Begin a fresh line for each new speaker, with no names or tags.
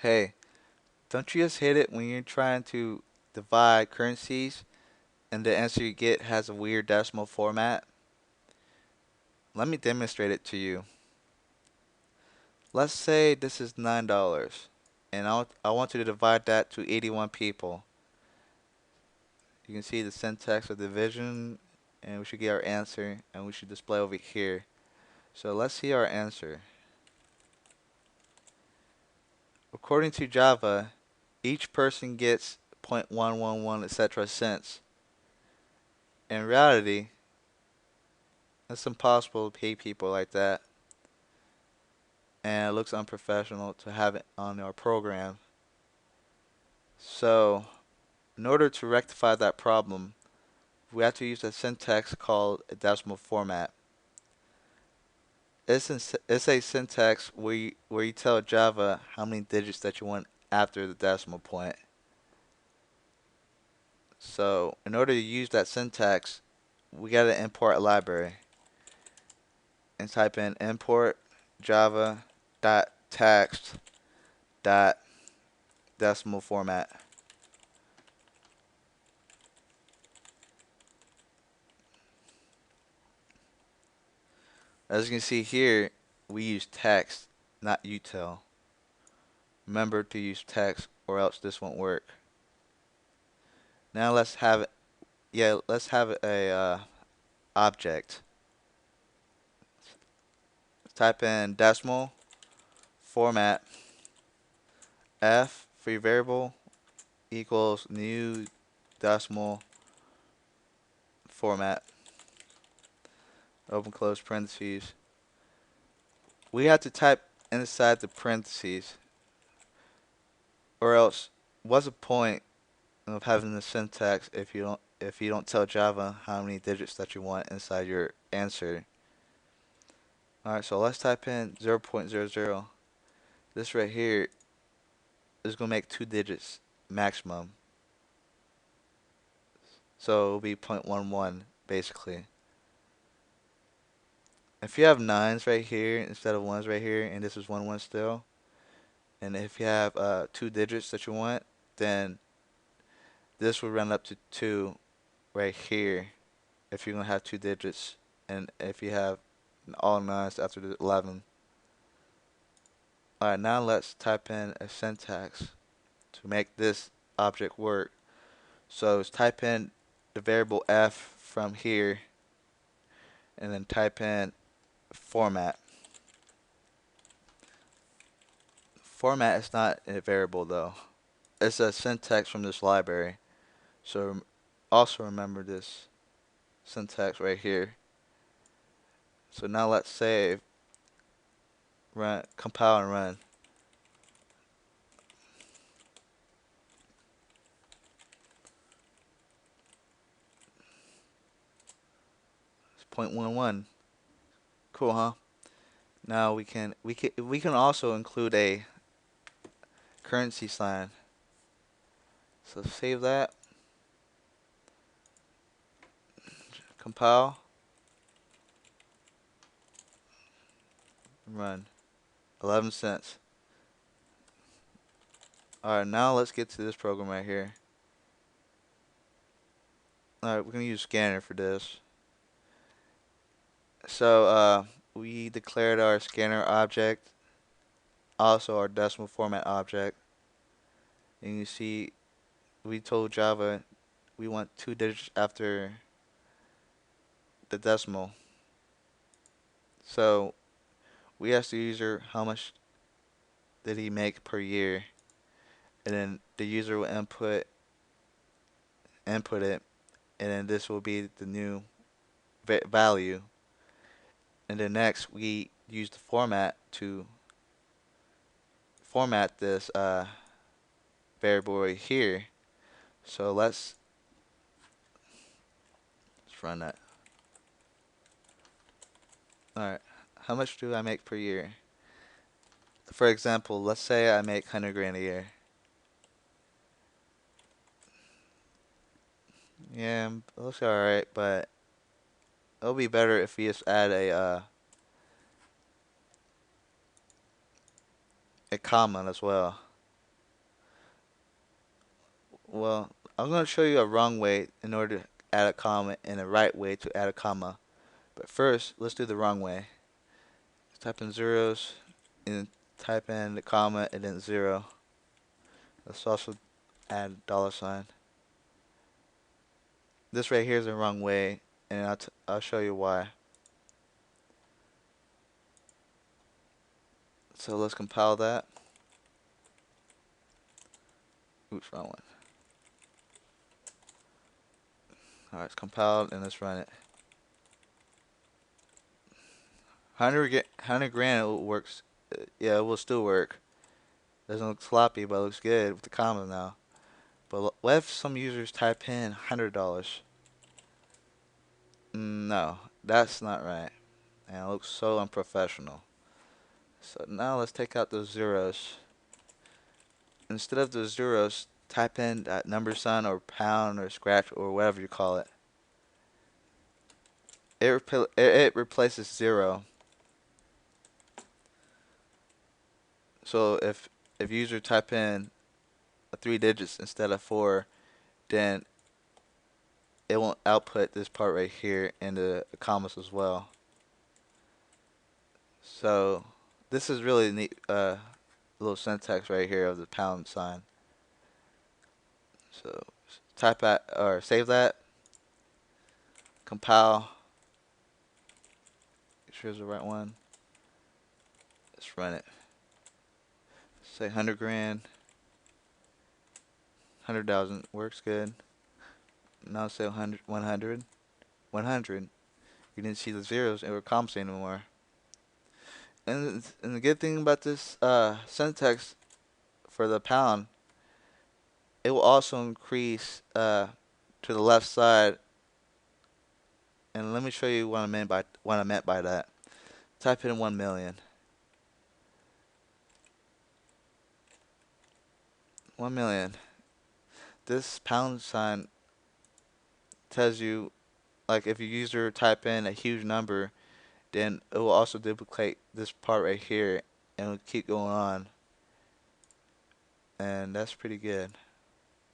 Hey, don't you just hate it when you're trying to divide currencies and the answer you get has a weird decimal format? Let me demonstrate it to you. Let's say this is $9 and I want you to divide that to 81 people. You can see the syntax of division and we should get our answer and we should display over here. So let's see our answer. According to Java, each person gets 0.111 etc. cents. In reality, it's impossible to pay people like that, and it looks unprofessional to have it on our program. So, in order to rectify that problem, we have to use a syntax called a decimal format. It's a syntax where you tell Java how many digits that you want after the decimal point. So, in order to use that syntax, we gotta import a library and type in import java dot text dot decimal format. As you can see here, we use text, not util. Remember to use text or else this won't work. Now let's have a object. Type in decimal format f for your variable equals new decimal format. Open close parentheses. We have to type inside the parentheses, or else what's the point of having the syntax if you don't tell Java how many digits that you want inside your answer. Alright, so let's type in 0.00. This right here is going to make 2 digits maximum. So it'll be 0.11 basically. If you have nines right here instead of ones right here, and this is 1 1 still, and if you have 2 digits that you want, then this will run up to 2 right here if you're going to have 2 digits, and if you have all nines after the 11. Alright, now let's type in a syntax to make this object work. So let's type in the variable f from here and then type in format. Format is not a variable though. It's a syntax from this library. So also remember this syntax right here. So now let's save, run, compile and run. It's 0.11. Cool, huh? Now we can also include a currency sign. So save that, compile, and run. 11 cents. Alright, now let's get to this program right here. Alright, we're going to use scanner for this. So, we declared our scanner object, also our decimal format object. And you see, we told Java we want 2 digits after the decimal. So, we asked the user how much did he make per year. And then the user will input it, and then this will be the new value. And then next, we use the format to format this variable right here. So let's run that. Alright, how much do I make per year? For example, let's say I make 100 grand a year. Yeah, it looks alright, but it'll be better if we just add a comma as well. Well, I'm going to show you a wrong way in order to add a comma and a right way to add a comma. But first, let's do the wrong way. Type in zeros and type in the comma and then zero. Let's also add dollar sign. This right here is the wrong way, and I'll show you why. So let's compile that. Oops, wrong one. Alright, it's compiled and let's run it. 100 grand it works. Yeah, it will still work. Doesn't look sloppy, but it looks good with the comma now. But what if some users type in $100? No, that's not right. And it looks so unprofessional. So now let's take out those zeros. Instead of those zeros, type in that number sign or pound or scratch or whatever you call it. It replaces zero. So if user type in 3 digits instead of 4, then it won't output this part right here in the commas as well. So this is really neat, little syntax right here of the pound sign. So type at or save that, compile. Make sure it's the right one. Let's run it. Say 100 grand, 100,000 works good. Now say 100, 100, 100. You didn't see the zeros or commas anymore. And the good thing about this syntax for the pound, it will also increase to the left side. And let me show you what I meant by that. Type in 1 million. 1 million. This pound sign tells you, like, if your user type in a huge number, then it will also duplicate this part right here and it'll keep going on. And that's pretty good.